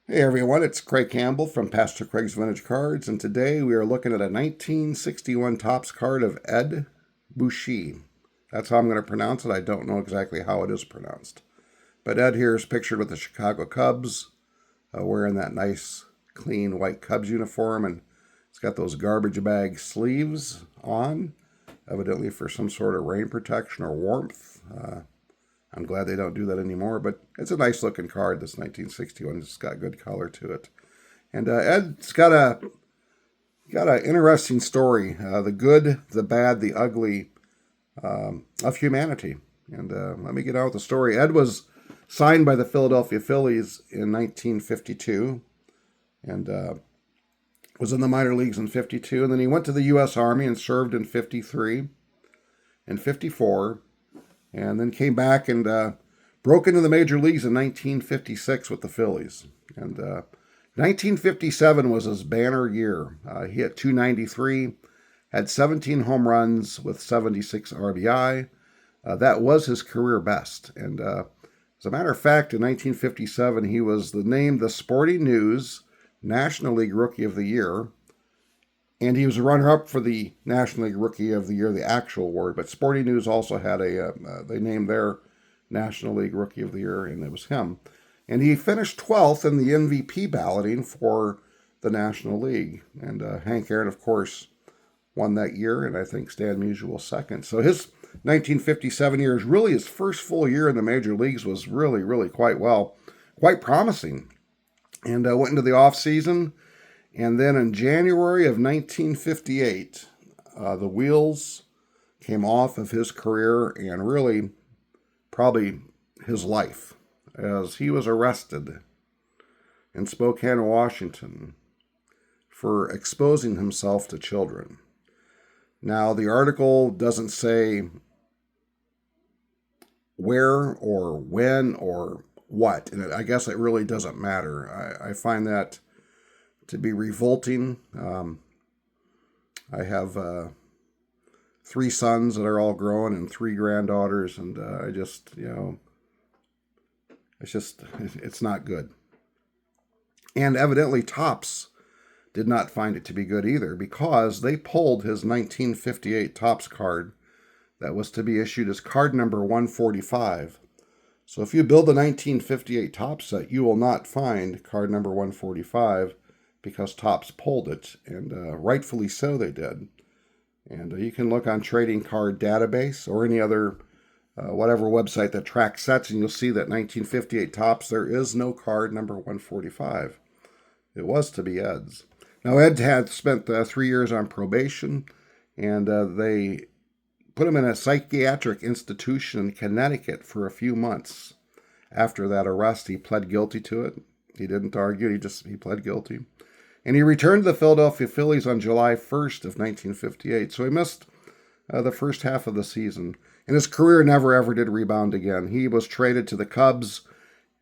Hey everyone, it's Craig Campbell from Pastor Craig's Vintage Cards, and today we are looking at a 1961 Topps card of Ed Bouchee. That's how I'm going to pronounce it. I don't know exactly how it is pronounced. But Ed here is pictured with the Chicago Cubs, wearing that nice, clean white Cubs uniform, and it's got those garbage bag sleeves on, evidently for some sort of rain protection or warmth. I'm glad they don't do that anymore, but it's a nice looking card, this 1961. It's got good color to it. And Ed's got an interesting story, the good, the bad, the ugly of humanity. And let me get out with the story. Ed was signed by the Philadelphia Phillies in 1952 and was in the minor leagues in 52. And then he went to the U.S. Army and served in 53 and 54. And then came back and broke into the major leagues in 1956 with the Phillies. And 1957 was his banner year. He hit 293, had 17 home runs with 76 RBI. That was his career best. And as a matter of fact, in 1957, he was named the Sporting News National League Rookie of the Year. And he was a runner-up for the National League Rookie of the Year, the actual award. But Sporting News also had they named their National League Rookie of the Year, and it was him. And he finished 12th in the MVP balloting for the National League. And Hank Aaron, of course, won that year, and I think Stan Musial second. So his 1957 year is really his first full year in the major leagues, was really quite promising. And went into the offseason. And then in January of 1958, the wheels came off of his career and really probably his life, as he was arrested in Spokane, Washington, for exposing himself to children. Now, the article doesn't say where or when or what, and I guess it really doesn't matter. I find that to be revolting. I have 3 sons that are all grown and 3 granddaughters, and I just, it's not good. And evidently Topps did not find it to be good either, because they pulled his 1958 Topps card that was to be issued as card number 145. So if you build the 1958 Topps set, you will not find card number 145, because Topps pulled it, and rightfully so they did. And you can look on Trading Card Database or any other whatever website that tracks sets, and you'll see that 1958 Topps, there is no card number 145. It was to be Ed's. Now, Ed had spent 3 years on probation, and they put him in a psychiatric institution in Connecticut for a few months. After that arrest, he pled guilty to it. He didn't argue, he pled guilty. And he returned to the Philadelphia Phillies on July 1st of 1958. So he missed the first half of the season. And his career never ever did rebound again. He was traded to the Cubs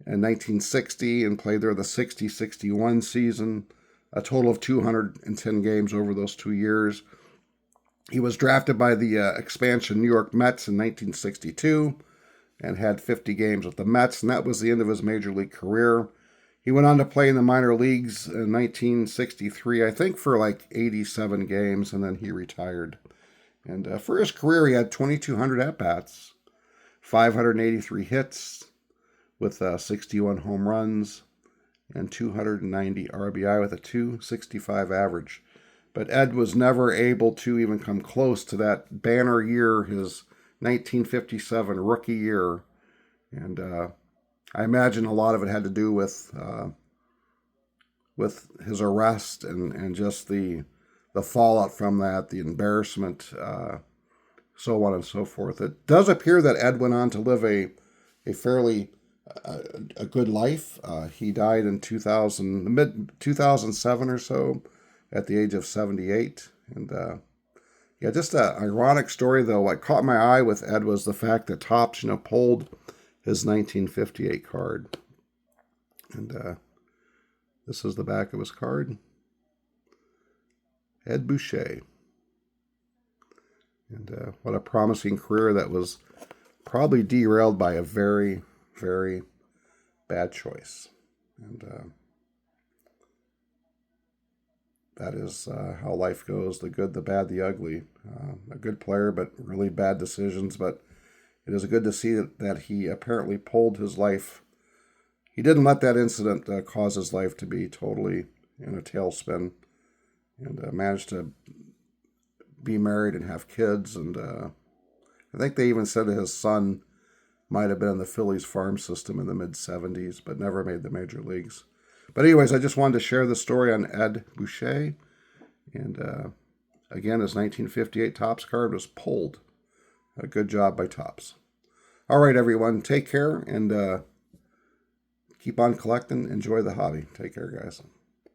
in 1960 and played there the 60-61 season, a total of 210 games over those 2 years. He was drafted by the expansion New York Mets in 1962 and had 50 games with the Mets, and that was the end of his major league career. He went on to play in the minor leagues in 1963, I think for like 87 games, and then he retired. And for his career, he had 2,200 at-bats, 583 hits with 61 home runs, and 290 RBI with a 265 average. But Ed was never able to even come close to that banner year, his 1957 rookie year. And I imagine a lot of it had to do with his arrest and just the fallout from that, the embarrassment, so on and so forth. It does appear that Ed went on to live a fairly a good life. He died in mid 2007 or so, at the age of 78. And just an ironic story though. What caught my eye with Ed was the fact that Topps, pulled his 1958 card. And this is the back of his card. Ed Bouchee. And what a promising career that was probably derailed by a very, very bad choice. And that is how life goes, the good, the bad, the ugly. A good player, but really bad decisions. But it is good to see that he apparently pulled his life. He didn't let that incident cause his life to be totally in a tailspin, and managed to be married and have kids. And I think they even said that his son might have been in the Phillies farm system in the mid-'70s, but never made the major leagues. But anyways, I just wanted to share the story on Ed Bouchee. And again, his 1958 Topps card was pulled. A good job by Topps. All right, everyone, take care and keep on collecting. Enjoy the hobby. Take care, guys.